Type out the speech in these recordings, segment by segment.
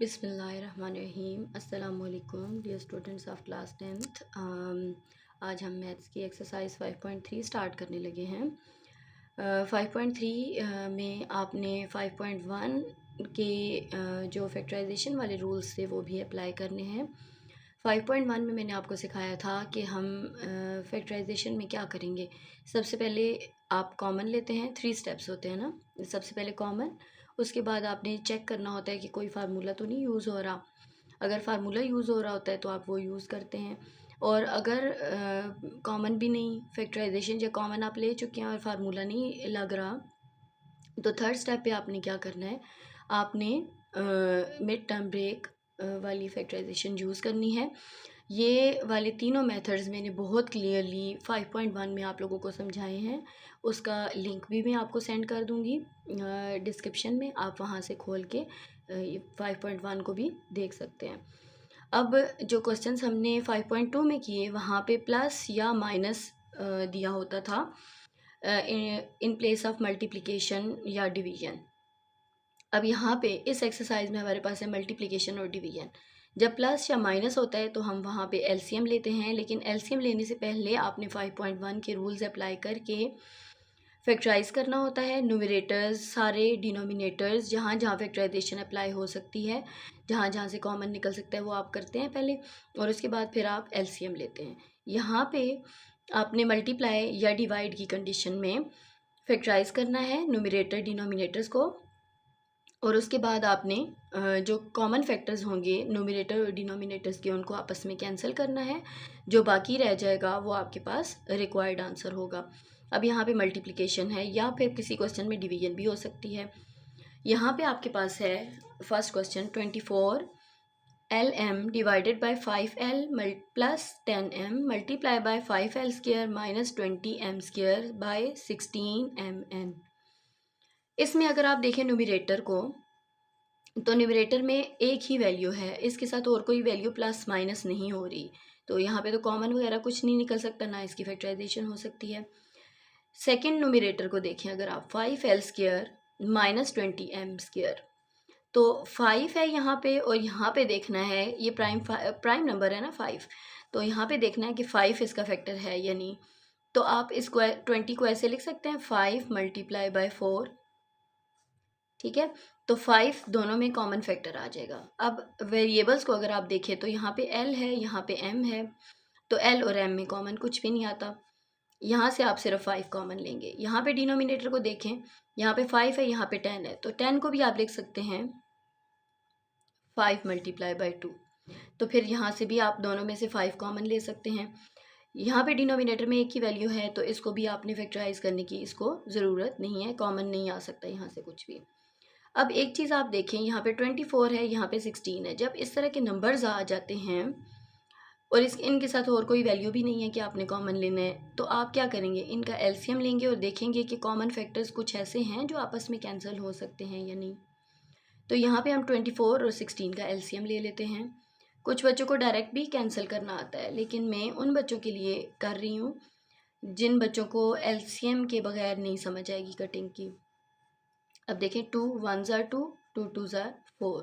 बिस्मिल्लाहिर्रहमानिर्रहीम। अस्सलाम वालेकुम dear students of class 10th। आज हम मैथ्स की एक्सरसाइज 5.3 स्टार्ट करने लगे हैं। 5.3 में आपने 5.1 के जो फैक्टराइजेशन वाले रूल्स थे वो भी अप्लाई करने हैं। 5.1 में मैंने आपको सिखाया था कि हम फैक्टराइजेशन में क्या करेंगे। सबसे पहले आप कॉमन लेते हैं, 3 स्टेप्स होते हैं ना। सबसे पहले कॉमन, उसके बाद आपने चेक करना होता है कि कोई फार्मूला तो नहीं यूज़ हो रहा। अगर फार्मूला यूज़ हो रहा होता है तो आप वो यूज़ करते हैं। और अगर कॉमन भी नहीं, फैक्टराइजेशन या कॉमन आप ले चुके हैं और फार्मूला नहीं लग रहा, तो थर्ड स्टेप पे आपने क्या करना है, आपने मिड टर्म ब्रेक वाली फैक्टराइजेशन यूज़ करनी है। ये वाले तीनों मेथड्स मैंने बहुत क्लियरली 5.1 में आप लोगों को समझाए हैं। उसका लिंक भी मैं आपको सेंड कर दूँगी डिस्क्रिप्शन में, आप वहाँ से खोल के 5.1 को भी देख सकते हैं। अब जो क्वेश्चंस हमने 5.2 में किए वहाँ पे प्लस या माइनस दिया होता था इन प्लेस ऑफ मल्टीप्लिकेशन या डिवीजन। अब यहाँ पे इस एक्सरसाइज में हमारे पास है मल्टीप्लिकेशन और डिवीजन। जब प्लस या माइनस होता है तो हम वहाँ पे एलसीएम लेते हैं, लेकिन एलसीएम लेने से पहले आपने 5.1 के रूल्स अप्लाई करके फैक्टराइज करना होता है। न्यूमरेटर्स सारे, डिनोमिनेटर्स जहाँ जहाँ फैक्टराइजेशन अप्लाई हो सकती है, जहाँ जहाँ से कॉमन निकल सकता है वो आप करते हैं पहले, और उसके बाद फिर आप एलसीएम लेते हैं। यहाँ पे आपने मल्टीप्लाई या डिवाइड की कंडीशन में फैक्टराइज करना है न्यूमरेटर डिनोमिनेटर्स को, और उसके बाद आपने जो कॉमन फैक्टर्स होंगे न्यूमरेटर और डिनोमिनेटर्स के उनको आपस में कैंसिल करना है। जो बाकी रह जाएगा वो आपके पास रिक्वायर्ड आंसर होगा। अब यहाँ पे मल्टीप्लिकेशन है या फिर किसी क्वेश्चन में डिवीजन भी हो सकती है। यहाँ पे आपके पास है first question 24 LM divided by 5L plus 10M multiply by 5L square minus 20M square by 16MN। इसमें अगर आप देखें न्यूमरेटर को, तो न्यूमरेटर में एक ही वैल्यू है, इसके साथ और कोई वैल्यू प्लस माइनस नहीं हो रही, तो यहाँ पे तो कॉमन वगैरह कुछ नहीं निकल सकता, ना इसकी फैक्टराइजेशन हो सकती है। सेकेंड न्यूमरेटर को देखें अगर आप, 5L square minus 20M square, तो 5 है यहाँ पे, और यहाँ पे देखना है ये प्राइम नंबर है ना 5, तो यहाँ पे देखना है कि 5 इसका फैक्टर है या नहीं। तो आप इसको 20 को ऐसे लिख सकते हैं 5 मल्टीप्लाई बाय 4, ठीक है। तो 5 दोनों में कॉमन फैक्टर आ जाएगा। अब वेरिएबल्स को अगर आप देखें तो यहाँ पे एल है, यहाँ पे एम है, तो एल और एम में कॉमन कुछ भी नहीं आता, यहाँ से आप सिर्फ 5 कॉमन लेंगे। यहाँ पे डिनोमिनेटर को देखें, यहाँ पे 5 है, यहाँ पे 10 है, तो 10 को भी आप लिख सकते हैं 5 मल्टीप्लाई बाई 2, तो फिर यहाँ से भी आप दोनों में से 5 कॉमन ले सकते हैं। यहाँ पे डिनोमिनेटर में एक ही वैल्यू है, तो इसको भी आपने फैक्टराइज करने की इसको ज़रूरत नहीं है, कॉमन नहीं आ सकता यहाँ से कुछ भी। अब एक चीज़ आप देखें, यहाँ पे 24 है, यहाँ पे 16 है। जब इस तरह के नंबर्स आ जाते हैं और इनके साथ और कोई वैल्यू भी नहीं है कि आपने कॉमन लेना है, तो आप क्या करेंगे, इनका एलसीएम लेंगे और देखेंगे कि कॉमन फैक्टर्स कुछ ऐसे हैं जो आपस में कैंसिल हो सकते हैं या नहीं। तो यहाँ पे हम 24 और 16 का एलसीएम ले लेते हैं। कुछ बच्चों को डायरेक्ट भी कैंसिल करना आता है, लेकिन मैं उन बच्चों के लिए कर रही हूँ जिन बच्चों को एलसीएम के बगैर नहीं समझ आएगी कटिंग की। अब देखें, 2 1 ज़ार 2, 2 2 ज़ार 4,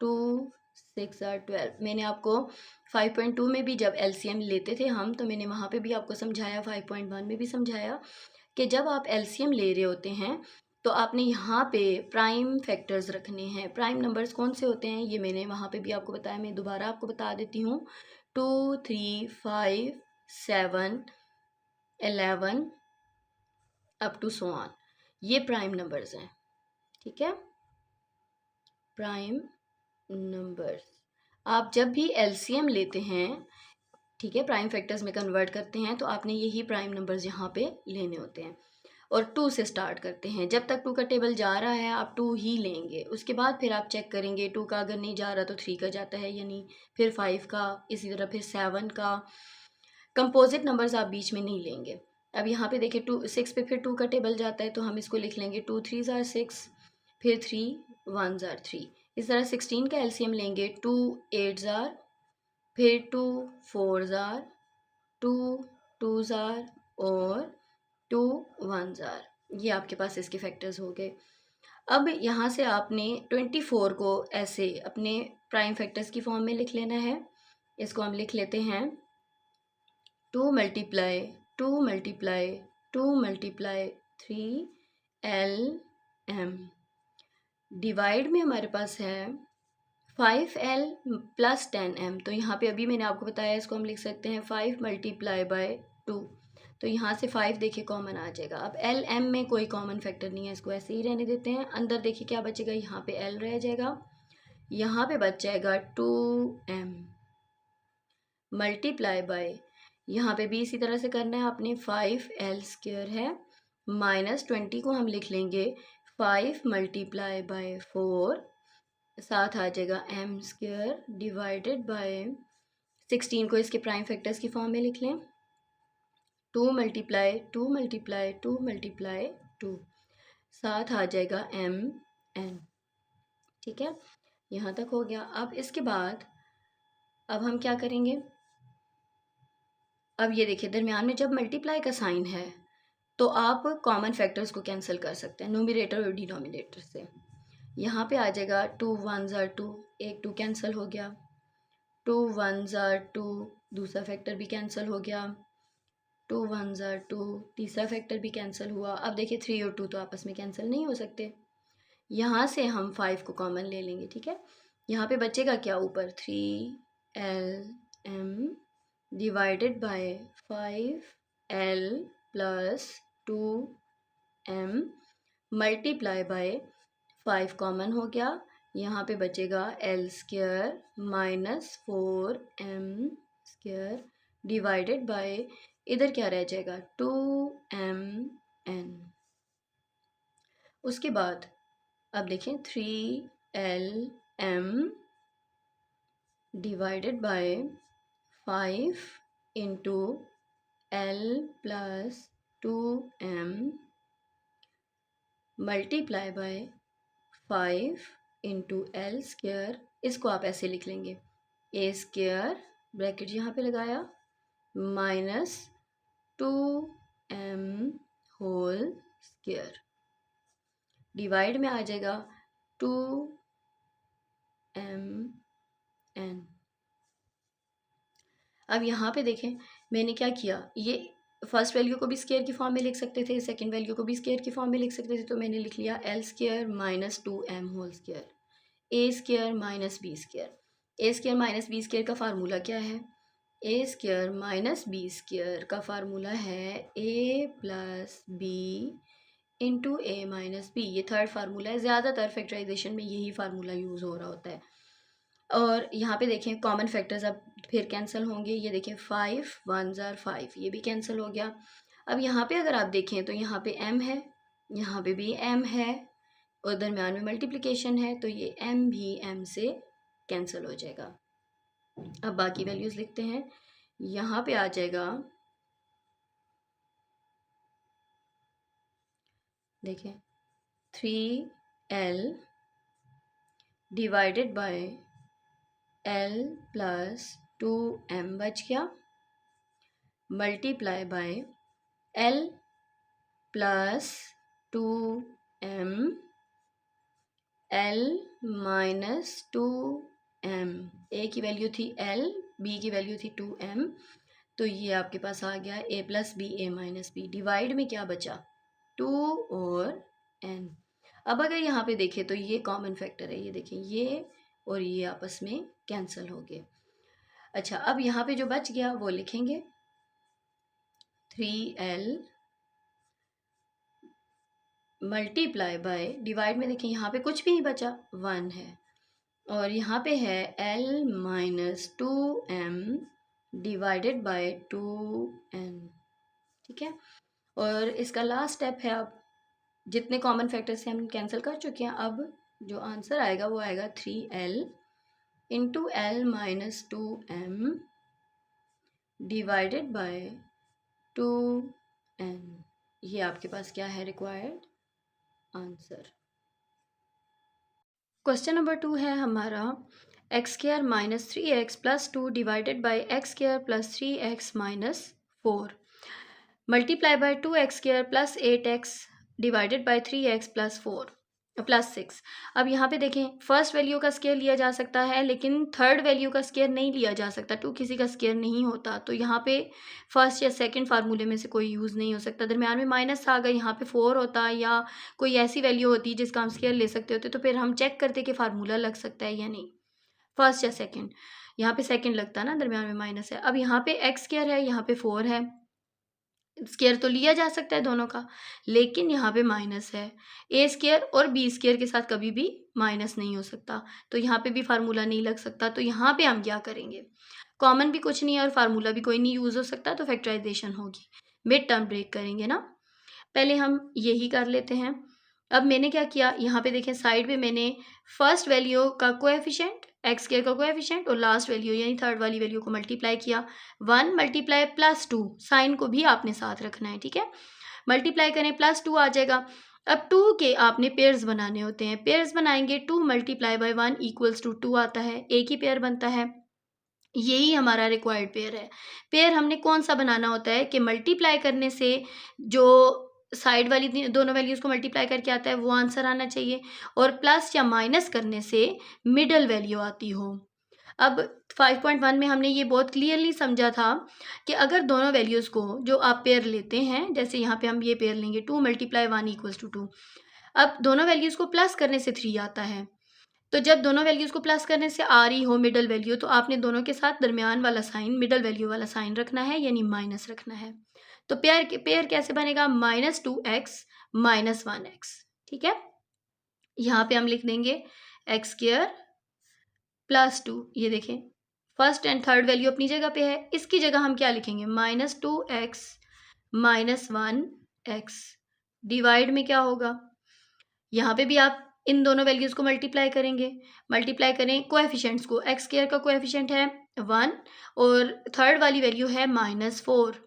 2 6 ज़ार 12। मैंने आपको 5.2 में भी जब एलसीएम लेते थे हम, तो मैंने वहाँ पे भी आपको समझाया, 5.1 में भी समझाया कि जब आप एलसीएम ले रहे होते हैं तो आपने यहाँ पे प्राइम फैक्टर्स रखने हैं। प्राइम नंबर्स कौन से होते हैं ये मैंने वहाँ पे भी आपको बताया, मैं दोबारा आपको बता देती हूँ। 2 3 5 7 11 अप टू सो ऑन, ये प्राइम नंबर्स हैं, ठीक है। प्राइम नंबर्स आप जब भी एलसीएम लेते हैं, ठीक है, प्राइम फैक्टर्स में कन्वर्ट करते हैं, तो आपने यही प्राइम नंबर्स यहाँ पे लेने होते हैं। और 2 से स्टार्ट करते हैं, जब तक 2 का टेबल जा रहा है आप 2 ही लेंगे। उसके बाद फिर आप चेक करेंगे 2 का अगर नहीं जा रहा तो 3 का जाता है या नहीं, फिर 5 का, इसी तरह फिर 7 का। कंपोजिट नंबर्स आप बीच में नहीं लेंगे। अब यहाँ पे देखिए 2 6 पे फिर 2 का टेबल जाता है, तो हम इसको लिख लेंगे 2 3 ज़ार 6, फिर 3 1 ज़ार 3। इस तरह 16 का एलसीएम लेंगे, 2 8 ज़ार, फिर 2 4 ज़ार, 2 2 ज़ार और 2 1 ज़ार। ये आपके पास इसके फैक्टर्स हो गए। अब यहाँ से आपने 24 को ऐसे अपने प्राइम फैक्टर्स की फॉर्म में लिख लेना है। इसको हम लिख लेते हैं 2 multiply 2 multiply 2 multiply 3LM। Divide में हमारे पास है 5L प्लस 10M। तो यहाँ पे अभी मैंने आपको बताया, इसको हम लिख सकते हैं 5 मल्टीप्लाई बाय 2। तो यहाँ से 5 देखिए कॉमन आ जाएगा। अब LM में कोई कॉमन फैक्टर नहीं है, इसको ऐसे ही रहने देते हैं। अंदर देखिए क्या बचेगा, यहाँ पे L रह जाएगा, यहाँ पे बच जाएगा 2M मल्टीप्लाई बाय, यहाँ पे भी इसी तरह से करना है आपने। 5L स्क्वायर है माइनस 20 को हम लिख लेंगे 5 मल्टीप्लाई बाय 4, साथ आ जाएगा M स्क्वायर डिवाइडेड बाय 16 को इसके प्राइम फैक्टर्स की फॉर्म में लिख लें 2 मल्टीप्लाई 2 मल्टीप्लाई 2 मल्टीप्लाई 2, साथ आ जाएगा MN। ठीक है, यहाँ तक हो गया। अब इसके बाद अब हम क्या करेंगे, अब ये देखिए दरमियान में जब मल्टीप्लाई का साइन है तो आप कॉमन फैक्टर्स को कैंसिल कर सकते हैं न्यूमरेटर और डिनोमिनेटर से। यहाँ पे आ जाएगा 2 1s are 2, एक 2 कैंसिल हो गया, 2 1s are 2, दूसरा फैक्टर भी कैंसिल हो गया, 2 1s are 2, तीसरा फैक्टर भी कैंसिल हुआ। अब देखिए 3 और 2 तो आपस में कैंसिल नहीं हो सकते, यहाँ से हम 5 को कॉमन ले लेंगे। ठीक है, यहाँ पे बचेगा क्या, ऊपर 3LM divided by 5L plus 2M multiply by 5 common हो गया, यहाँ पे बचेगा L square minus 4M square divided bye, इधर क्या रह जाएगा 2MN। उसके बाद अब देखें 3LM divided by 5 into L plus 2M multiply by 5 into L square. इसको आप ऐसे लिख लेंगे A स्क्वायर ब्रैकेट यहाँ पे लगाया minus 2M whole square divide में आ जाएगा 2MN। अब यहाँ पे देखें मैंने क्या किया, ये फर्स्ट वैल्यू को भी स्क्वायर की फॉर्म में लिख सकते थे, सेकंड वैल्यू को भी स्क्वायर की फॉर्म में लिख सकते थे, तो मैंने लिख लिया L square minus 2M whole square, A square minus B square. A square minus B square का फार्मूला क्या है, A square minus B square का फार्मूला है A plus B into A minus B। ये थर्ड फार्मूला है, ज़्यादातर factorisation में यही फार्मूला यूज़ हो रहा होता है। और यहाँ पे देखें कॉमन फैक्टर्स अब फिर कैंसिल होंगे, ये देखें 5 1s are 5, ये भी कैंसिल हो गया। अब यहाँ पे अगर आप देखें तो यहाँ पे M है, यहाँ पे भी M है और दरम्यान में मल्टीप्लिकेशन है, तो ये M भी M से कैंसिल हो जाएगा। अब बाकी वैल्यूज़ लिखते हैं, यहाँ पे आ जाएगा देखें 3L divided by L plus 2M बच गया multiply by L plus 2M L minus 2M। A की वैल्यू थी L, B की वैल्यू थी 2M, तो ये आपके पास आ गया A plus B A minus B। Divide में क्या बचा 2 और N। अब अगर यहाँ पे देखें तो ये कॉमन फैक्टर है, ये देखें ये और ये आपस में कैंसिल हो गए। अच्छा, अब यहाँ पे जो बच गया वो लिखेंगे 3L मल्टीप्लाई बाय, डिवाइड में देखें यहाँ पे कुछ भी नहीं बचा 1 है, और यहाँ पे है L minus 2M divided by 2N। ठीक है, और इसका लास्ट स्टेप है, अब जितने कॉमन फैक्टर से हम कैंसिल कर चुके हैं, अब जो आंसर आएगा वो आएगा 3L into L minus 2M divided by 2N। ये आपके पास क्या है रिक्वायर्ड आंसर। क्वेश्चन नंबर 2 है हमारा x square minus 3x plus 2 divided by x square plus 3x minus 4 multiply by 2x square plus 8x divided by 3x plus 4। +6। अब यहाँ पे देखें, फर्स्ट वैल्यू का स्क्वायर लिया जा सकता है लेकिन थर्ड वैल्यू का स्क्वायर नहीं लिया जा सकता, 2 किसी का स्क्वायर नहीं होता, तो यहाँ पे फर्स्ट या सेकंड फार्मूले में से कोई यूज़ नहीं हो सकता। दरम्यान में माइनस आ गई, यहाँ पे 4 होता या कोई ऐसी वैल्यू होती जिसका हम स्क्वायर ले सकते होते, तो फिर हम चेक करते कि फार्मूला लग सकता है या नहीं, फर्स्ट या सेकेंड। यहाँ पे सेकेंड लगता ना, दरम्यान में माइनस है। अब यहाँ पे एक्स स्क्वायर है, यहाँ पे 4 है, स्क्वायर तो लिया जा सकता है दोनों का, लेकिन यहाँ पे माइनस है। ए स्क्वायर और बी स्क्वायर के साथ कभी भी माइनस नहीं हो सकता, तो यहाँ पे भी फार्मूला नहीं लग सकता। तो यहाँ पे हम क्या करेंगे, कॉमन भी कुछ नहीं है और फार्मूला भी कोई नहीं यूज़ हो सकता, तो फैक्टराइजेशन होगी, मिड टर्म ब्रेक करेंगे ना। पहले हम यही कर लेते हैं। अब मैंने क्या किया, यहाँ पे देखें साइड पे मैंने फर्स्ट वैल्यू का कोएफिशिएंट, एक्स स्क्वायर का कोएफिशिएंट और लास्ट वैल्यू यानी थर्ड वाली वैल्यू को मल्टीप्लाई किया। 1 मल्टीप्लाई +2, साइन को भी आपने साथ रखना है, ठीक है। मल्टीप्लाई करें +2 आ जाएगा। अब 2 के आपने पेयर्स बनाने होते हैं, पेयर्स बनाएंगे, 2 मल्टीप्लाई बाई 1 इक्वल्स टू 2 आता है, एक ही पेयर बनता है, यही हमारा रिक्वायर्ड पेयर है। पेयर हमने कौन सा बनाना होता है कि मल्टीप्लाई करने से जो साइड वाली दोनों वैल्यूज़ को मल्टीप्लाई करके आता है वो आंसर आना चाहिए, और प्लस या माइनस करने से मिडल वैल्यू आती हो। अब 5.1 में हमने ये बहुत क्लियरली समझा था कि अगर दोनों वैल्यूज़ को जो आप पेयर लेते हैं, जैसे यहाँ पे हम ये पेयर लेंगे 2 मल्टीप्लाई 1 इक्वल्स टू 2, अब दोनों वैल्यूज़ को प्लस करने से 3 आता है, तो जब दोनों वैल्यूज़ को प्लस करने से आ रही हो मिडल वैल्यू, तो आपने दोनों के साथ दरमियान वाला साइन, मिडल वैल्यू वाला साइन रखना है, यानी माइनस रखना है। तो पेयर कैसे बनेगा, -2x -1x, ठीक है। यहाँ पे हम लिख देंगे एक्स स्क्वायर +2, ये देखें फर्स्ट एंड थर्ड वैल्यू अपनी जगह पे है, इसकी जगह हम क्या लिखेंगे, -2x -1x, डिवाइड में क्या होगा, यहाँ पे भी आप इन दोनों वैल्यूज़ को मल्टीप्लाई करेंगे, मल्टीप्लाई करें कोएफिशिएंट्स को, एक्स स्क्वायर का कोएफिशिएंट है 1 और थर्ड वाली वैल्यू है -4।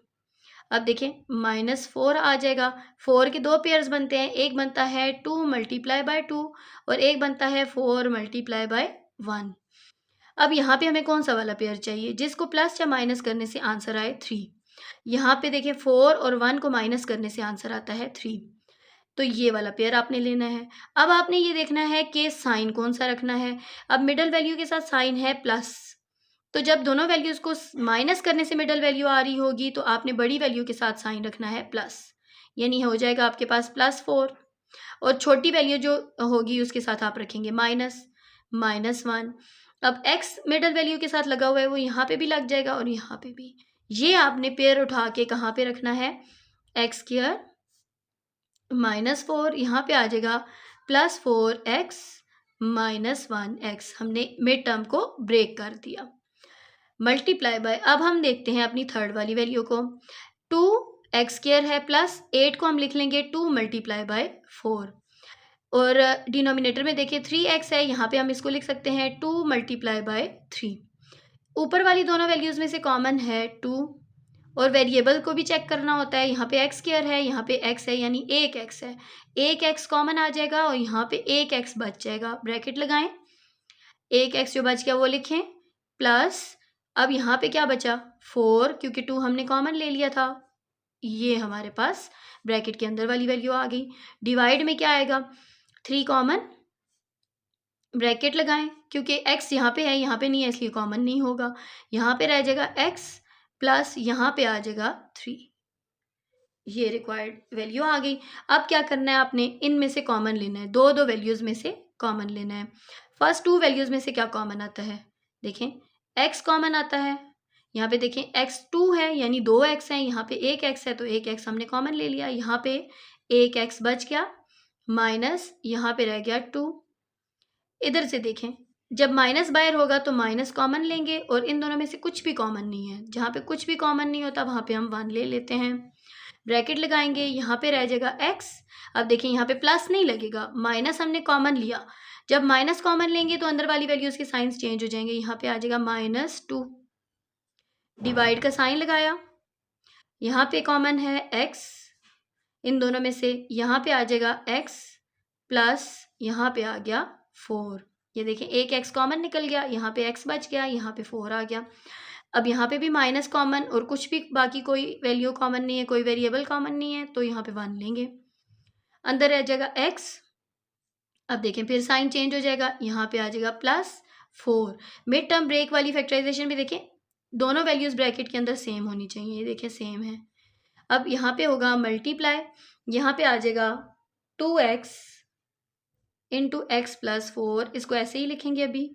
अब देखें -4 आ जाएगा, 4 के 2 पेयर्स बनते हैं, एक बनता है 2 मल्टीप्लाई बाय 2 और एक बनता है 4 मल्टीप्लाई बाय 1। अब यहाँ पे हमें कौन सा वाला पेयर चाहिए, जिसको प्लस या माइनस करने से आंसर आए 3। यहाँ पे देखें 4 और 1 को माइनस करने से आंसर आता है 3, तो ये वाला पेयर आपने लेना है। अब आपने ये देखना है कि साइन कौन सा रखना है। अब मिडल वैल्यू के साथ साइन है प्लस, तो जब दोनों वैल्यूज़ को माइनस करने से मिडल वैल्यू आ रही होगी तो आपने बड़ी वैल्यू के साथ साइन रखना है प्लस, यानी हो जाएगा आपके पास +4, और छोटी वैल्यू जो होगी उसके साथ आप रखेंगे -1। अब x मिडल वैल्यू के साथ लगा हुआ है, वो यहाँ पे भी लग जाएगा और यहाँ पे भी। ये आपने पेयर उठा के कहाँ पे रखना है, एक्स स्क्वायर -4, यहाँ पे आ जाएगा +4x -1x, हमने मिड टर्म को ब्रेक कर दिया। मल्टीप्लाई बाय, अब हम देखते हैं अपनी थर्ड वाली वैल्यू को, 2x स्क्वायर है प्लस 8 को हम लिख लेंगे 2 मल्टीप्लाई बाय 4, और डिनोमिनेटर में देखिए 3x है, यहाँ पे हम इसको लिख सकते हैं 2 मल्टीप्लाई बाय 3। ऊपर वाली दोनों वैल्यूज़ में से कॉमन है 2, और वेरिएबल को भी चेक करना होता है, यहाँ पे एक्स स्क्वायर है, यहाँ पे x है, यानी एक x है, एक x कॉमन आ जाएगा और यहाँ पे एक x बच जाएगा, ब्रैकेट लगाएं, एक x जो बच गया वो लिखें प्लस, अब यहाँ पे क्या बचा 4, क्योंकि 2 हमने कॉमन ले लिया था, ये हमारे पास ब्रैकेट के अंदर वाली वैल्यू आ गई। डिवाइड में क्या आएगा, 3 कॉमन, ब्रैकेट लगाएं, क्योंकि x यहाँ पे है, यहाँ पे नहीं है, इसलिए कॉमन नहीं होगा, यहाँ पे रह जाएगा x प्लस यहाँ पे आ जाएगा 3, ये रिक्वायर्ड वैल्यू आ गई। अब क्या करना है, आपने इनमें से कॉमन लेना है, दो वैल्यूज़ में से कॉमन लेना है। फर्स्ट 2 वैल्यूज़ में से क्या कॉमन आता है, देखें x कॉमन आता है, यहाँ पे देखें x 2 है, यानी 2x है, यहाँ पे एक x है, तो एक x हमने कॉमन ले लिया, यहाँ पे एक x बच गया, माइनस यहाँ पे रह गया 2। इधर से देखें, जब माइनस बाहर होगा तो माइनस कॉमन लेंगे, और इन दोनों में से कुछ भी कॉमन नहीं है, जहाँ पे कुछ भी कॉमन नहीं होता वहाँ पे हम 1 ले लेते हैं, ब्रैकेट लगाएंगे, यहाँ पे रह जाएगा x। अब देखें यहाँ पे प्लस नहीं लगेगा, माइनस हमने कॉमन लिया, जब माइनस कॉमन लेंगे तो अंदर वाली वैल्यूज़ के साइंस चेंज हो जाएंगे, यहाँ पे आ जाएगा -2, डिवाइड का साइन लगाया, यहाँ पे कॉमन है x इन दोनों में से, यहाँ पे आ जाएगा x प्लस यहाँ पे आ गया 4, ये देखें एक x कॉमन निकल गया, यहाँ पे x बच गया, यहाँ पे 4 आ गया। अब यहाँ पे भी माइनस कॉमन और कुछ भी बाकी कोई वैल्यू कॉमन नहीं है, कोई वेरिएबल कॉमन नहीं है, तो यहाँ पे 1 लेंगे, अंदर रह जाएगा x अब देखें फिर साइन चेंज हो जाएगा, यहाँ पे आ जाएगा +4। मिड टर्म ब्रेक वाली फैक्टराइजेशन भी देखें दोनों वैल्यूज़ ब्रैकेट के अंदर सेम होनी चाहिए, ये देखें सेम है। अब यहाँ पे होगा मल्टीप्लाई, यहाँ पे आ जाएगा 2x इंटू एक्स प्लस 4, इसको ऐसे ही लिखेंगे अभी,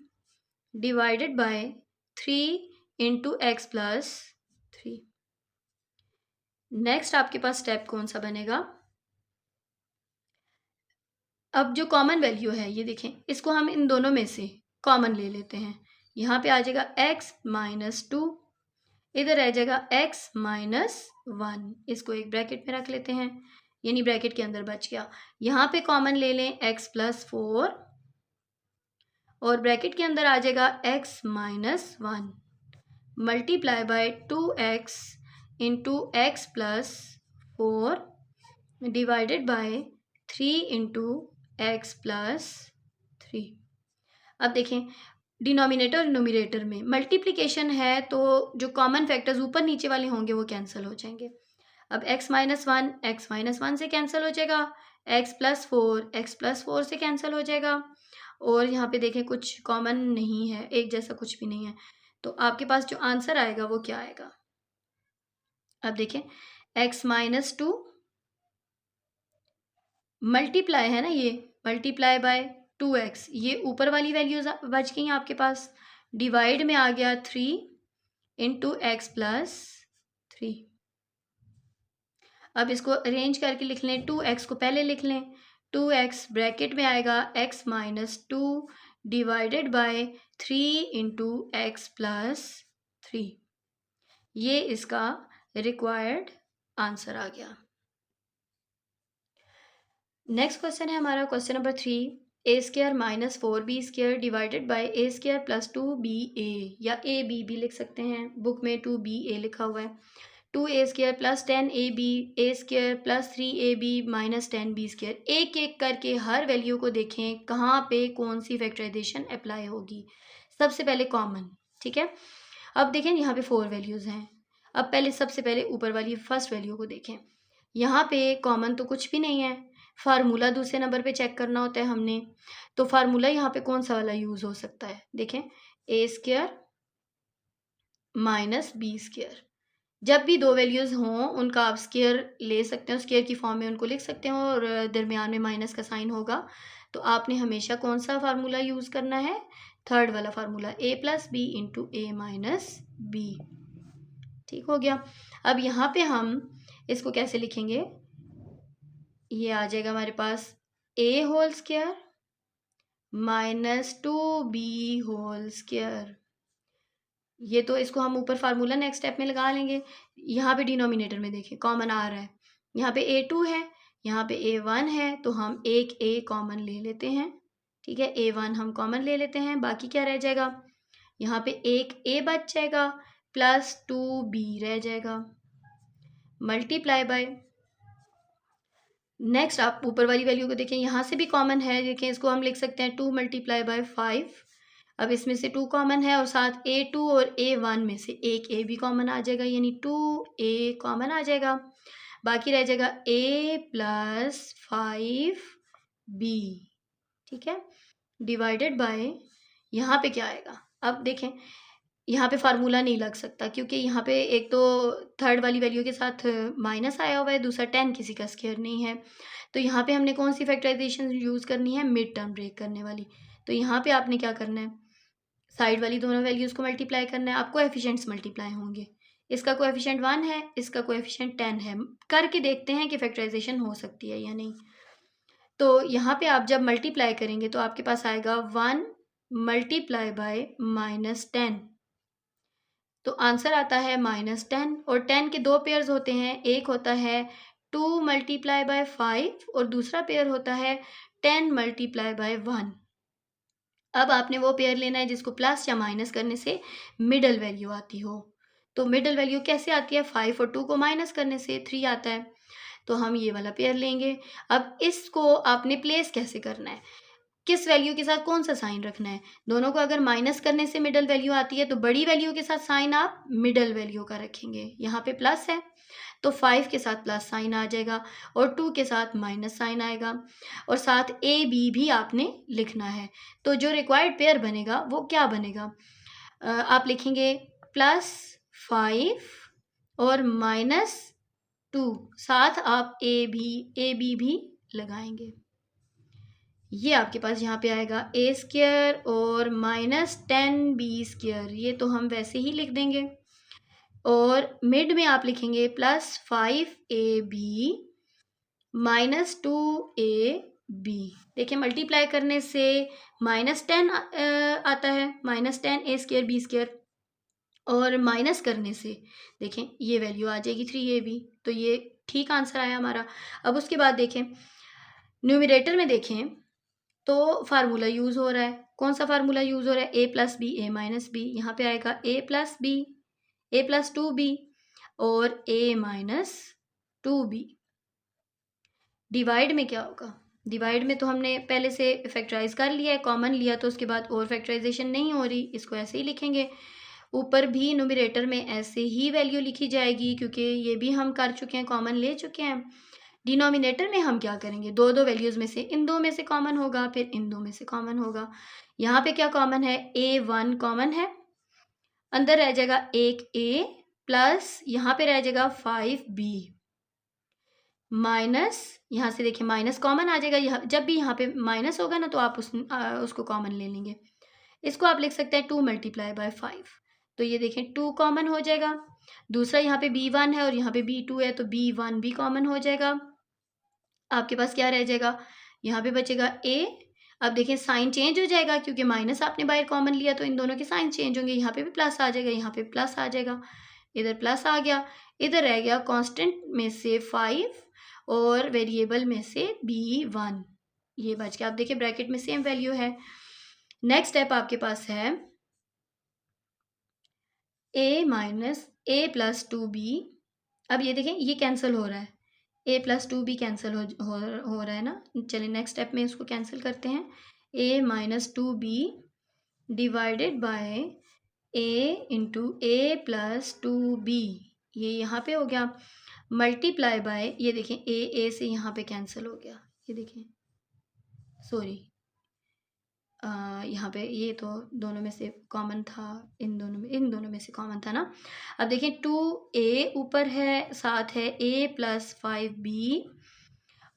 divided by 3 into x plus 3। Next आपके पास स्टेप कौन सा बनेगा, अब जो कॉमन वैल्यू है ये देखें, इसको हम इन दोनों में से कॉमन ले लेते हैं। यहाँ पे आ जाएगा x माइनस 2, इधर रह जाएगा x माइनस 1, इसको एक ब्रैकेट में रख लेते हैं, यानी ब्रैकेट के अंदर बच गया। यहाँ पे कॉमन ले लें x प्लस 4 और ब्रैकेट के अंदर आ जाएगा x minus 1 multiply by 2x into x plus 4 divided by 3 into x plus 3। अब देखें डिनोमिनेटर और न्यूमरेटर में मल्टीप्लिकेशन है तो जो कॉमन फैक्टर्स ऊपर नीचे वाले होंगे वो कैंसिल हो जाएंगे। अब x माइनस 1 से कैंसिल हो जाएगा, x प्लस 4 से कैंसिल हो जाएगा, और यहाँ पे देखें कुछ कॉमन नहीं है, एक जैसा कुछ भी नहीं है, तो आपके पास जो आंसर आएगा वो क्या आएगा। अब देखें x माइनस 2 मल्टीप्लाई है ना, ये मल्टीप्लाई बाय 2x, ये ऊपर वाली वैल्यूज बच गई आपके पास, डिवाइड में आ गया 3 इंटू एक्स प्लस 3। अब इसको अरेंज करके लिख लें, 2x को पहले लिख लें, 2x ब्रैकेट में आएगा x minus 2 divided by 3 into x plus 3। ये इसका रिक्वायर्ड आंसर आ गया। नेक्स्ट क्वेश्चन है हमारा question number 3, a² minus 4b² divided by a² plus 2ba, या ab भी लिख सकते हैं, बुक में 2ba लिखा हुआ है। 2a² plus 10ab a² plus 3ab minus 10b²। एक एक करके हर वैल्यू को देखें कहाँ पे कौन सी फैक्टराइजेशन अप्लाई होगी। सबसे पहले कॉमन, ठीक है। अब देखें यहाँ पे 4 वैल्यूज़ हैं। अब पहले सबसे पहले ऊपर वाली फर्स्ट वैल्यू को देखें, यहाँ पे कॉमन तो कुछ भी नहीं है, फार्मूला दूसरे नंबर पे चेक करना होता है हमने, तो फार्मूला यहाँ पे कौन सा वाला यूज़ हो सकता है, देखें a² माइनस b²। जब भी दो वैल्यूज़ हों उनका आप स्क्वायर ले सकते हैं, स्क्वायर की फॉर्म में उनको लिख सकते हैं, और दरमियान में माइनस का साइन होगा, तो आपने हमेशा कौन सा फार्मूला यूज़ करना है, थर्ड वाला formula, a plus B into A minus B. ठीक हो गया। अब यहाँ पे हम इसको कैसे लिखेंगे, ये आ जाएगा हमारे पास a whole square minus 2b whole square. ये तो इसको हम ऊपर फार्मूला नेक्स्ट स्टेप में लगा लेंगे। यहाँ पे डिनोमिनेटर में देखिए कॉमन आ रहा है, यहाँ पे a2 है, यहाँ पे a1 है, तो हम एक a कॉमन ले लेते हैं, ठीक है, a1 हम कॉमन ले लेते हैं, बाकी क्या रह जाएगा, यहाँ पे एक a बच जाएगा प्लस 2b रह जाएगा, मल्टीप्लाई बाय, नेक्स्ट आप ऊपर वाली वैल्यू को देखें, यहाँ से भी कॉमन है, देखें इसको हम लिख सकते हैं 2 मल्टीप्लाई बाय 5। अब इसमें से 2 कॉमन है और साथ a2 और a1 में से एक a भी कॉमन आ जाएगा, यानी 2a कॉमन आ जाएगा, बाकी रह जाएगा a प्लस 5b, ठीक है, डिवाइडेड बाय, यहाँ पे क्या आएगा, अब देखें यहाँ पे फार्मूला नहीं लग सकता क्योंकि यहाँ पे एक तो थर्ड वाली वैल्यू के साथ माइनस आया हुआ है, दूसरा 10 किसी का स्क्वायर नहीं है, तो यहाँ पे हमने कौन सी फैक्टराइजेशन यूज़ करनी है, मिड टर्म ब्रेक करने वाली। तो यहाँ पे आपने क्या करना है, साइड वाली दोनों वैल्यूज़ को मल्टीप्लाई करना है, आपको कोएफिशिएंट्स मल्टीप्लाई होंगे, इसका कोएफिशिएंट 1 है, इसका कोएफिशिएंट 10 है, करके देखते हैं कि फैक्टराइजेशन हो सकती है या नहीं। तो यहाँ पे आप जब मल्टीप्लाई करेंगे तो आपके पास आएगा 1 मल्टीप्लाई बाय माइनस 10, तो आंसर आता है -10, और 10 के 2 पेयर्स होते हैं, एक होता है 2 मल्टीप्लाई बाय 5 और दूसरा पेयर होता है 10 मल्टीप्लाई बाय 1। अब आपने वो पेयर लेना है जिसको प्लस या माइनस करने से मिडल वैल्यू आती हो। तो मिडल वैल्यू कैसे आती है, 5 और 2 को माइनस करने से 3 आता है, तो हम ये वाला पेयर लेंगे। अब इसको आपने प्लेस कैसे करना है, किस वैल्यू के साथ कौन सा साइन रखना है, दोनों को अगर माइनस करने से मिडल वैल्यू आती है तो बड़ी वैल्यू के साथ साइन आप मिडल वैल्यू का रखेंगे, यहाँ पे प्लस है तो 5 के साथ प्लस साइन आ जाएगा और 2 के साथ माइनस साइन आएगा और साथ ए बी भी आपने लिखना है। तो जो रिक्वायर्ड पेयर बनेगा वो क्या बनेगा, आप लिखेंगे +5 और -2, साथ आप ए बी भी लगाएंगे। ये आपके पास यहाँ पे आएगा a² और -10b², ये तो हम वैसे ही लिख देंगे। और मिड में आप लिखेंगे +5ab -2ab। देखिए मल्टीप्लाई करने से -10 आता है, -10a² b² और माइनस करने से देखें ये वैल्यू आ जाएगी 3ab। तो ये ठीक आंसर आया हमारा। अब उसके बाद देखें न्यूमरेटर में देखें तो फार्मूला यूज़ हो रहा है। कौन सा फार्मूला यूज़ हो रहा है, a + b a - b। यहाँ पे आएगा a + b a + 2b और a - 2b। डिवाइड में क्या होगा, डिवाइड में तो हमने पहले से फैक्टराइज कर लिया है, कॉमन लिया, तो उसके बाद और फैक्टराइजेशन नहीं हो रही, इसको ऐसे ही लिखेंगे। ऊपर भी न्यूमरेटर में ऐसे ही वैल्यू लिखी जाएगी क्योंकि ये भी हम कर चुके हैं, कॉमन ले चुके हैं। डिनोमिनेटर में हम क्या करेंगे, दो दो वैल्यूज़ में से इन दो में से कॉमन होगा, फिर इन दो में से कॉमन होगा। यहाँ पे क्या कॉमन है, a1 कॉमन है, अंदर रह जाएगा एक a प्लस यहाँ पे रह जाएगा 5b माइनस, यहाँ से देखिए माइनस कॉमन आ जाएगा। यहाँ जब भी यहाँ पे माइनस होगा ना तो आप उसको कॉमन ले लेंगे। इसको आप लिख सकते हैं 2 × 5। तो ये देखें 2 कॉमन हो जाएगा। दूसरा यहाँ पे b1 है और यहाँ पे b2 है, तो b1 भी कॉमन हो जाएगा। आपके पास क्या रह जाएगा, यहाँ पे बचेगा a। अब देखें साइन चेंज हो जाएगा क्योंकि माइनस आपने बाहर कॉमन लिया, तो इन दोनों के साइन चेंज होंगे। यहाँ पे भी प्लस आ जाएगा, यहाँ पे प्लस आ जाएगा, इधर प्लस आ गया, इधर रह गया कांस्टेंट में से 5 और वेरिएबल में से b1, ये बच गया। आप देखिए ब्रैकेट में सेम वैल्यू है। नेक्स्ट स्टेप आपके पास है a + 2b। अब ये देखें ये कैंसिल हो रहा है, a + 2b कैंसिल हो रहा है ना। चलिए नेक्स्ट स्टेप में इसको कैंसिल करते हैं। a - 2b divided by a × a + 2b, ये यहाँ पे हो गया, मल्टीप्लाई बाय, ये देखें a से यहाँ पे कैंसिल हो गया, ये देखें सॉरी, यहाँ पे ये तो दोनों में से कॉमन था, इन दोनों में से कॉमन था ना। अब देखें 2a ऊपर है, साथ है a + 5b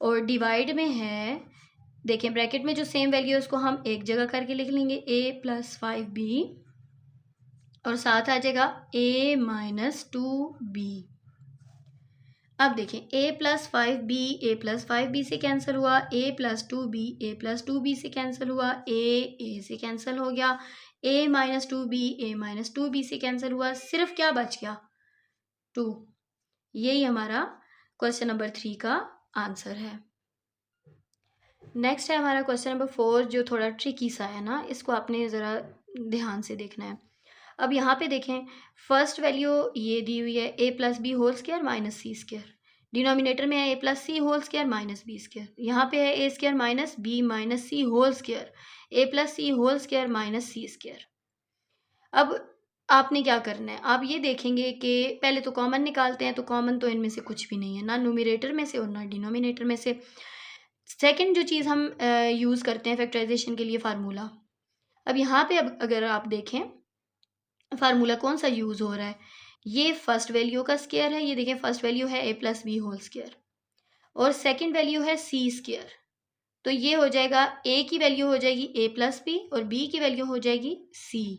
और डिवाइड में है, देखें ब्रैकेट में जो सेम वैल्यू है उसको हम एक जगह करके लिख लेंगे a + 5b और साथ आ जाएगा a - 2b। अब देखें a + 5b a + 5b से कैंसिल हुआ, a + 2b a + 2b से कैंसिल हुआ, a से कैंसिल हो गया, a - 2b a - 2b से कैंसिल हुआ, सिर्फ क्या बच गया 2। यही हमारा क्वेश्चन नंबर 3 का आंसर है। नेक्स्ट है हमारा क्वेश्चन नंबर 4, जो थोड़ा ट्रिकी सा है ना, इसको आपने ज़रा ध्यान से देखना है। अब यहाँ पे देखें फर्स्ट वैल्यू ये दी हुई है a + b whole square minus c², denominator में है a + c whole square minus b², यहाँ पे है a² minus b minus c whole square, a + c whole square minus c²। अब आपने क्या करना है, आप ये देखेंगे कि पहले तो कॉमन निकालते हैं, तो कॉमन तो इनमें से कुछ भी नहीं है, ना न्यूमरेटर में से और ना डिनोमिनेटर में से। सेकंड जो चीज़ हम यूज़ करते हैं फैक्टराइजेशन के लिए, फार्मूला। अब यहाँ पे अब अगर आप देखें फार्मूला कौन सा यूज़ हो रहा है, ये फर्स्ट वैल्यू का स्क्वायर है, ये देखें फर्स्ट वैल्यू है a + b होल स्क्वायर और सेकंड वैल्यू है c²। तो ये हो जाएगा a की वैल्यू हो जाएगी a + b और b की वैल्यू हो जाएगी c।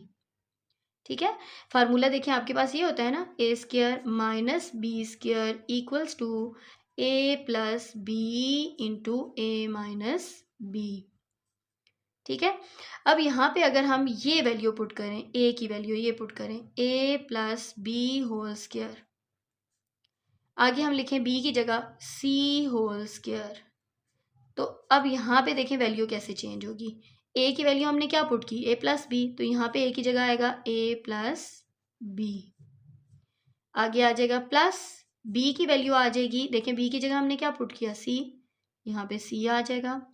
ठीक है, फार्मूला देखें आपके पास ये होता है ना, a² - b² = a + b × a - b। ठीक है, अब यहाँ पे अगर हम ये वैल्यू पुट करें, a की वैल्यू ये पुट करें a + b होल स्क्वायर, आगे हम लिखें b की जगह c होल स्क्वायर। तो अब यहाँ पे देखें वैल्यू कैसे चेंज होगी, a की वैल्यू हमने क्या पुट की a + b, तो यहाँ पे a की जगह आएगा a + b, आगे आ जाएगा प्लस b की वैल्यू आ जाएगी, देखें b की जगह हमने क्या पुट किया c, यहाँ पे c आ जाएगा।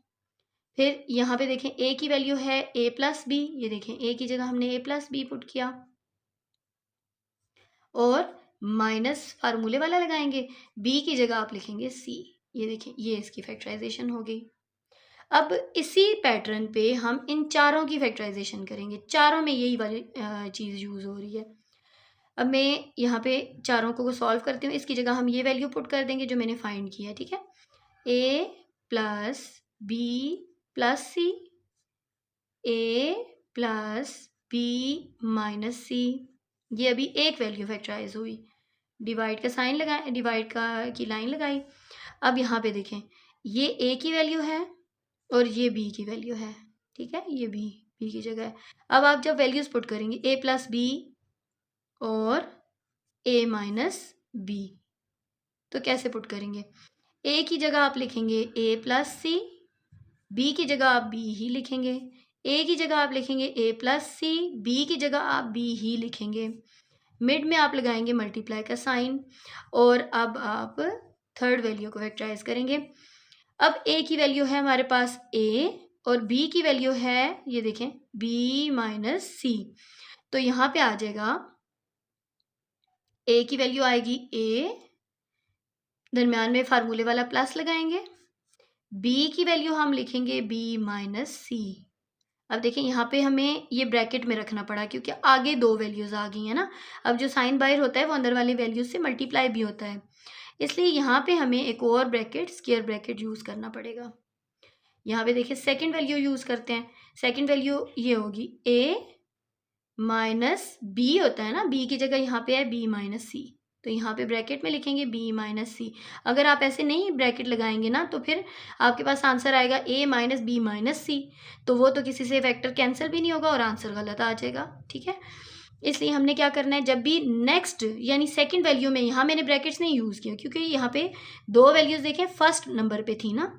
फिर यहाँ पे देखें a की वैल्यू है a + b, ये देखें a की जगह हमने a + b पुट किया और माइनस फार्मूले वाला लगाएंगे, बी की जगह आप लिखेंगे सी। ये देखें, ये इसकी फैक्टराइजेशन हो गई। अब इसी पैटर्न पे हम इन चारों की फैक्टराइजेशन करेंगे, चारों में यही वाली चीज़ यूज़ हो रही है। अब मैं यहाँ पे चारों को सॉल्व करती हूँ, इसकी जगह हम ये वैल्यू पुट कर देंगे जो मैंने फाइंड किया है, ठीक है। ए प्लस बी प्लस सी, ए प्लस बी माइनस सी, ये अभी एक वैल्यू फैक्टराइज हुई। डिवाइड का साइन लगाए, डिवाइड का की लाइन लगाई। अब यहाँ पे देखें, ये ए की वैल्यू है और ये बी की वैल्यू है, ठीक है, ये बी की जगह है। अब आप जब वैल्यूज पुट करेंगे ए प्लस बी और ए माइनस बी, तो कैसे पुट करेंगे? ए की जगह आप लिखेंगे ए प्लस सी, बी की जगह आप बी ही लिखेंगे, ए की जगह आप लिखेंगे ए प्लस सी, बी की जगह आप बी ही लिखेंगे। मिड में आप लगाएंगे मल्टीप्लाई का साइन और अब आप थर्ड वैल्यू को फैक्टराइज करेंगे। अब ए की वैल्यू है हमारे पास ए और बी की वैल्यू है, ये देखें, बी माइनस सी। तो यहाँ पे आ जाएगा, ए की वैल्यू आएगी ए, दरम्यान में फार्मूले वाला प्लस लगाएंगे, बी की वैल्यू हम लिखेंगे बी माइनस सी। अब देखिए यहाँ पे हमें ये ब्रैकेट में रखना पड़ा क्योंकि आगे दो वैल्यूज़ आ गई हैं ना। अब जो साइन बाहर होता है वो अंदर वाली वैल्यूज से मल्टीप्लाई भी होता है, इसलिए यहाँ पे हमें एक और ब्रैकेट, स्क्वायर ब्रैकेट यूज़ करना पड़ेगा। यहाँ पे देखिए सेकंड वैल्यू यूज़ करते हैं। सेकंड वैल्यू ये होगी ए माइनस बी होता है ना, बी की जगह यहाँ पे है बी माइनस सी, तो यहाँ पे ब्रैकेट में लिखेंगे बी माइनस सी। अगर आप ऐसे नहीं ब्रैकेट लगाएंगे ना तो फिर आपके पास आंसर आएगा ए माइनस बी माइनस सी, तो वो तो किसी से वेक्टर कैंसिल भी नहीं होगा और आंसर गलत आ जाएगा, ठीक है। इसलिए हमने क्या करना है, जब भी नेक्स्ट यानी सेकंड वैल्यू में, यहाँ मैंने ब्रैकेट्स नहीं यूज़ किया क्योंकि यहाँ पे दो वैल्यूज़ देखें फर्स्ट नंबर पे थी ना,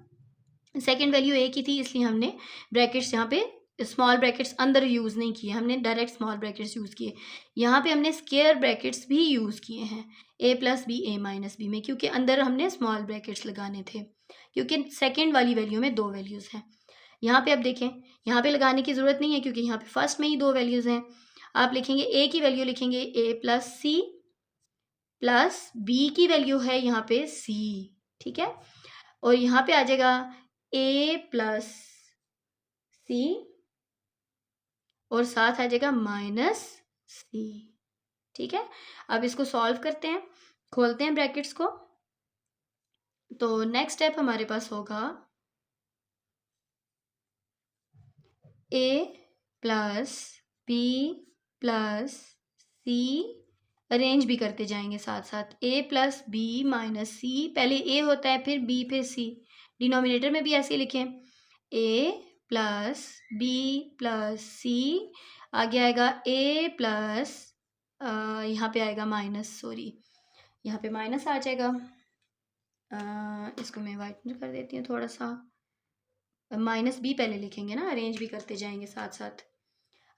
सेकंड वैल्यू ए की थी, इसलिए हमने ब्रैकेट्स यहाँ पे स्मॉल ब्रैकेट्स अंदर यूज़ नहीं किए, हमने डायरेक्ट स्मॉल ब्रैकेट्स यूज़ किए। यहाँ पे हमने स्क्वायर ब्रैकेट्स भी यूज़ किए हैं ए plus b a minus B में, क्योंकि अंदर हमने स्मॉल ब्रैकेट्स लगाने थे, क्योंकि सेकंड वाली वैल्यू में दो वैल्यूज़ हैं। यहाँ पे अब देखें, यहाँ पे लगाने की ज़रूरत नहीं है क्योंकि यहाँ पे फर्स्ट में ही दो वैल्यूज़ हैं। आप लिखेंगे ए की वैल्यू लिखेंगे ए प्लस सी, प्लस बी की वैल्यू है यहाँ पे सी, ठीक है, और यहाँ पे आ जाएगा ए प्लस सी और साथ आ जाएगा माइनस सी, ठीक है। अब इसको सॉल्व करते हैं, खोलते हैं ब्रैकेट्स को। तो नेक्स्ट स्टेप हमारे पास होगा ए प्लस बी प्लस सी, अरेंज भी करते जाएंगे साथ साथ, ए प्लस बी माइनस सी, पहले ए होता है फिर बी फिर सी, डिनोमिनेटर में भी ऐसे लिखें ए प्लस बी प्लस सी, आगे आएगा ए प्लस, यहाँ पे आएगा माइनस, सॉरी यहाँ पे माइनस आ जाएगा, इसको मैं वाइट कर देती हूँ थोड़ा सा, माइनस बी पहले लिखेंगे ना, अरेंज भी करते जाएंगे साथ साथ।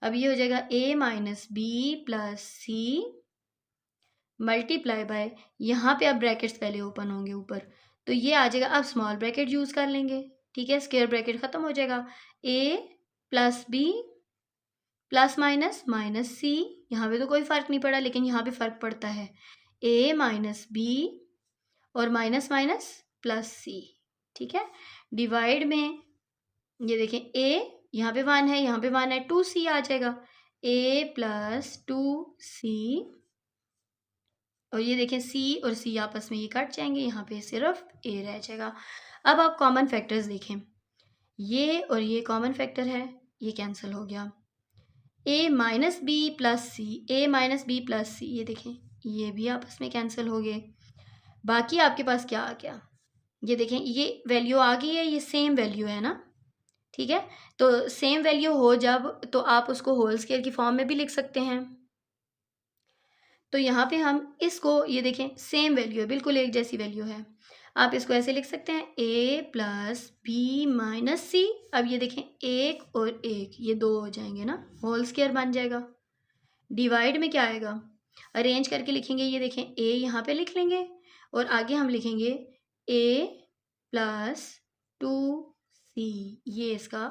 अब ये हो जाएगा A minus B plus C multiply by, यहाँ पे अब ब्रैकेट्स पहले ओपन होंगे ऊपर, तो ये आ जाएगा, अब स्मॉल ब्रैकेट यूज़ कर लेंगे, ठीक है, स्क्वायर ब्रैकेट ख़त्म हो जाएगा। A plus b plus minus minus c, यहाँ पे तो कोई फ़र्क नहीं पड़ा लेकिन यहाँ पे फ़र्क पड़ता है, ए माइनस बी और माइनस माइनस प्लस सी, ठीक है। डिवाइड में ये देखें, ए यहाँ पे 1 है, यहाँ पे 1 है, 2c आ जाएगा, ए प्लस 2c, और ये देखें c और c आपस में ये कट जाएंगे, यहाँ पे सिर्फ a रह जाएगा। अब आप कॉमन फैक्टर्स देखें, ये और ये कॉमन फैक्टर है, ये कैंसिल हो गया, a minus B plus c, a minus B plus c, ये देखें ये भी आपस में कैंसिल हो गए। बाकी आपके पास क्या आ गया, ये देखें ये वैल्यू आ गई है, ये सेम वैल्यू है ना, ठीक है। तो सेम वैल्यू हो जब, तो आप उसको होल स्क्वायर की फॉर्म में भी लिख सकते हैं। तो यहाँ पे हम इसको, ये देखें सेम वैल्यू है, बिल्कुल एक जैसी वैल्यू है, आप इसको ऐसे लिख सकते हैं ए प्लस बी माइनस सी। अब ये देखें एक और एक, ये दो हो जाएंगे ना, होल स्क्वायर बन जाएगा। डिवाइड में क्या आएगा, अरेंज करके लिखेंगे, ये देखें ए यहाँ पे लिख लेंगे और आगे हम लिखेंगे ए प्लस 2c, ये इसका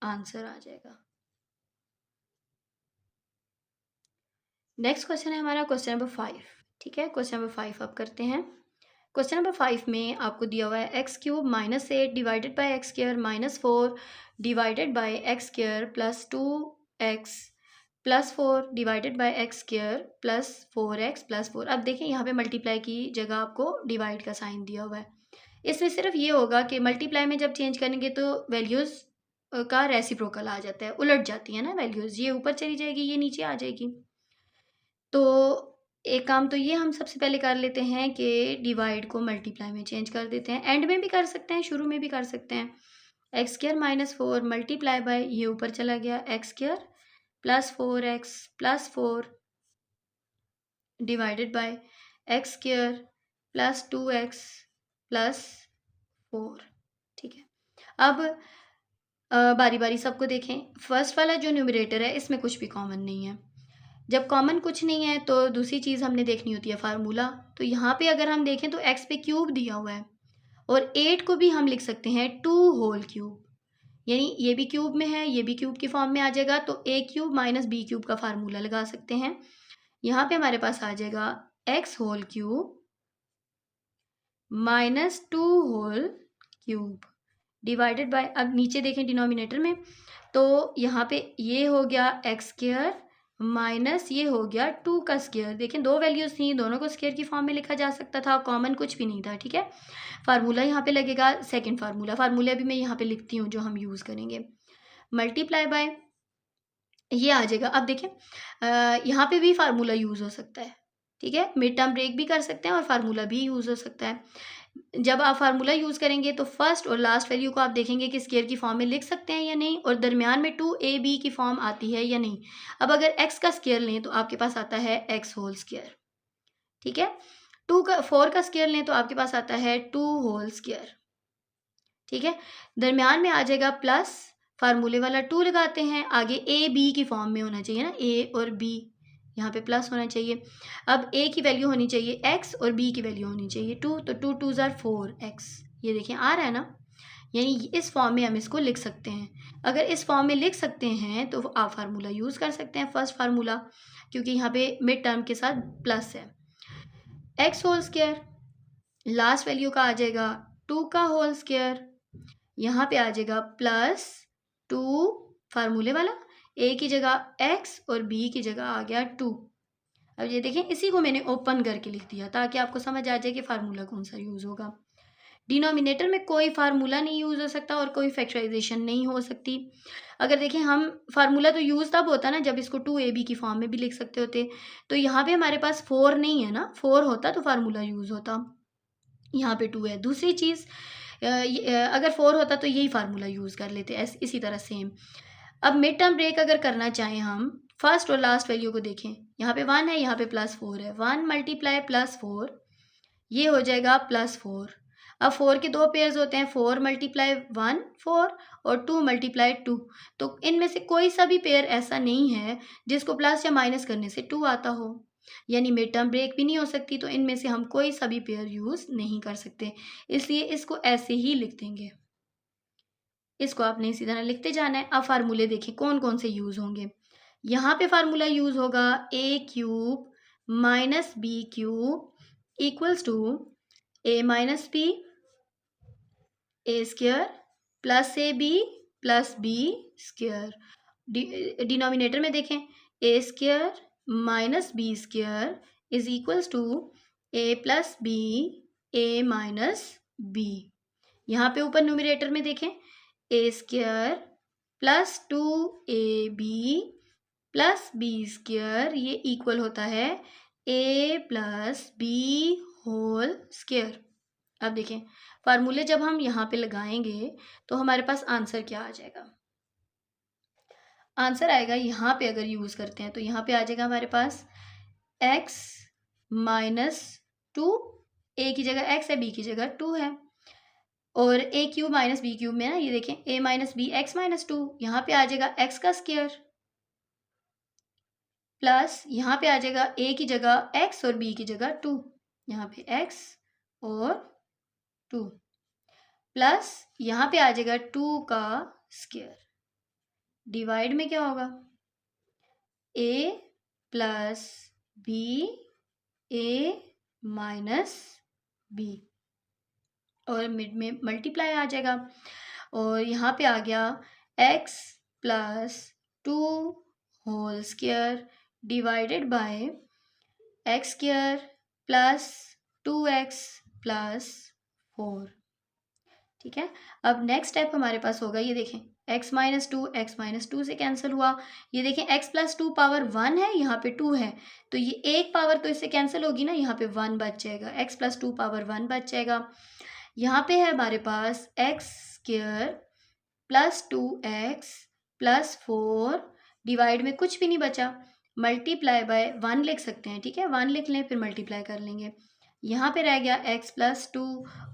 आंसर आ जाएगा। नेक्स्ट क्वेश्चन है हमारा क्वेश्चन नंबर 5। ठीक है, क्वेश्चन नंबर 5 अब करते हैं। क्वेश्चन नंबर 5 में आपको दिया हुआ है x cube minus 8 divided by x square minus 4 divided by x square plus 2x plus 4 divided by x square plus 4x plus 4। अब देखें यहाँ पे मल्टीप्लाई की जगह आपको डिवाइड का साइन दिया हुआ है। इसमें सिर्फ ये होगा कि मल्टीप्लाई में जब चेंज करेंगे तो वैल्यूज़ का रेसिप्रोकल आ जाता है, उलट जाती है ना वैल्यूज़, ये ऊपर चली जाएगी, ये नीचे आ जाएगी। तो एक काम तो ये हम सबसे पहले कर लेते हैं कि डिवाइड को मल्टीप्लाई में चेंज कर देते हैं। एंड में भी कर सकते हैं, शुरू में भी कर सकते हैं। X square minus 4 multiply by, ये ऊपर चला गया, x square plus 4x plus 4 divided by X square plus 2x plus 4। ठीक है, अब बारी बारी सबको देखें। फर्स्ट वाला जो न्यूमरेटर है इसमें कुछ भी कॉमन नहीं है। जब कॉमन कुछ नहीं है तो दूसरी चीज़ हमने देखनी होती है फार्मूला। तो यहाँ पे अगर हम देखें तो x पे क्यूब दिया हुआ है और 8 को भी हम लिख सकते हैं 2 होल क्यूब, यानी ये भी क्यूब में है, ये भी क्यूब की फॉर्म में आ जाएगा। तो a cube minus B cube का फार्मूला लगा सकते हैं। यहाँ पे हमारे पास आ जाएगा x whole cube minus 2 whole cube divided by, अब नीचे देखें डिनोमिनेटर में, तो यहाँ पे ये हो गया एक्स स्क्वायर माइनस ये हो गया 2 का स्क्वायर। देखें दो वैल्यूज़ थी, दोनों को स्क्वायर की फॉर्म में लिखा जा सकता था, कॉमन कुछ भी नहीं था। ठीक है, फार्मूला यहाँ पे लगेगा सेकंड फार्मूला भी मैं यहाँ पे लिखती हूँ जो हम यूज़ करेंगे, मल्टीप्लाई बाय ये आ जाएगा। अब देखें यहाँ पे भी फार्मूला यूज़ हो सकता है। ठीक है, मिड टर्म ब्रेक भी कर सकते हैं और फार्मूला भी यूज़ हो सकता है। जब आप फार्मूला यूज़ करेंगे तो फर्स्ट और लास्ट वैल्यू को आप देखेंगे कि स्क्वायर की फॉर्म में लिख सकते हैं या नहीं, और दरमियान में 2ab की फॉर्म आती है या नहीं। अब अगर x का स्क्वायर लें तो आपके पास आता है x होल स्क्वायर। ठीक है, 4 का स्क्वायर लें तो आपके पास आता है 2 होल स्क्वायर। ठीक है, दरमियान में आ जाएगा प्लस, फार्मूले वाला 2 लगाते हैं, आगे ए बी की फॉर्म में होना चाहिए ना, ए और बी, यहाँ पे प्लस होना चाहिए। अब a की वैल्यू होनी चाहिए x और b की वैल्यू होनी चाहिए 2, तो 2 2 ज़ार 4x, ये देखें आ रहा है ना, यानी इस फॉर्म में हम इसको लिख सकते हैं। अगर इस फॉर्म में लिख सकते हैं तो आप फार्मूला यूज़ कर सकते हैं, फर्स्ट फार्मूला, क्योंकि यहाँ पे मिड टर्म के साथ प्लस है। x whole square last value का आ जाएगा 2 का होल स्क्वायर, यहाँ पे आ जाएगा प्लस 2 फार्मूले वाला, a की जगह x और b की जगह आ गया 2। अब ये देखें, इसी को मैंने ओपन करके लिख दिया ताकि आपको समझ आ जाए कि फार्मूला कौन सा यूज़ होगा। डिनोमिनेटर में कोई फार्मूला नहीं यूज़ हो सकता और कोई फैक्टराइजेशन नहीं हो सकती। अगर देखें, हम फार्मूला तो यूज़ तब होता ना जब इसको 2ab की फॉर्म में भी लिख सकते होते। तो यहाँ पे हमारे पास 4 नहीं है ना, 4 होता तो फार्मूला यूज़ होता, यहाँ पे 2 है। दूसरी चीज़, अगर 4 होता तो यही फार्मूला यूज़ कर लेते, इसी तरह सेम। अब मिड टर्म ब्रेक अगर करना चाहें हम, फर्स्ट और लास्ट वैल्यू को देखें, यहाँ पे 1 है, यहाँ पे प्लस 4 है, 1 मल्टीप्लाई प्लस 4, ये हो जाएगा प्लस 4। अब 4 के दो पेयर्स होते हैं, 4 मल्टीप्लाई 1 4 और 2 मल्टीप्लाई 2, तो इनमें से कोई सा भी पेयर ऐसा नहीं है जिसको प्लस या माइनस करने से 2 आता हो, यानी मिड टर्म ब्रेक भी नहीं हो सकती। तो इनमें से हम कोई सा भी पेयर यूज़ नहीं कर सकते, इसलिए इसको ऐसे ही लिख देंगे। इसको आपने इसी तरह लिखते जाना है। अब फार्मूले देखें कौन कौन से यूज़ होंगे। यहाँ पे फार्मूला यूज़ होगा a cube minus B cube equals to a minus b a square plus a b plus b square. Denominator में देखें, a square minus b square is equals to a plus b a minus b. यहाँ पे ऊपर numerator में देखें, a square plus 2ab plus b square, ये equal होता है a plus b whole square. अब देखें, फार्मूले जब हम यहाँ पे लगाएंगे तो हमारे पास आंसर क्या आ जाएगा। आंसर आएगा, यहाँ पे अगर यूज़ करते हैं तो यहाँ पे आ जाएगा हमारे पास x माइनस 2, a की जगह x है, b की जगह 2 है, और a cube minus B cube में ना, ये देखें a minus B X minus 2, यहाँ पे आ जाएगा x का स्क्वायर, प्लस यहाँ पे आ जाएगा a की जगह x और b की जगह 2, यहाँ पे x और 2, प्लस यहाँ पे आ जाएगा 2 का स्क्वायर। डिवाइड में क्या होगा, a plus b a minus B, और मिड में मल्टीप्लाई आ जाएगा, और यहाँ पे आ गया x plus 2 whole square divided by X square plus 2x plus 4। ठीक है, अब नेक्स्ट स्टेप हमारे पास होगा, ये देखें x माइनस टू से कैंसिल हुआ, ये देखें x प्लस 2 पावर 1 है, यहाँ पे 2 है, तो ये एक पावर तो इससे कैंसिल होगी ना, यहाँ पे 1 बच जाएगा, x प्लस 2 पावर 1 बच जाएगा। यहाँ पे है हमारे पास x square plus 2x plus 4 divide में कुछ भी नहीं बचा, मल्टीप्लाई बाय 1 लिख सकते हैं। ठीक है, 1 लिख लें, फिर मल्टीप्लाई कर लेंगे। यहाँ पे रह गया x प्लस 2,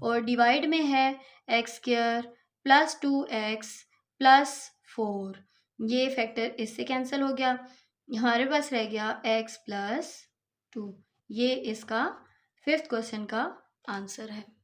और डिवाइड में है x square plus 2x plus 4, ये फैक्टर इससे कैंसिल हो गया, हमारे पास रह गया x प्लस 2। ये इसका 5th क्वेश्चन का आंसर है।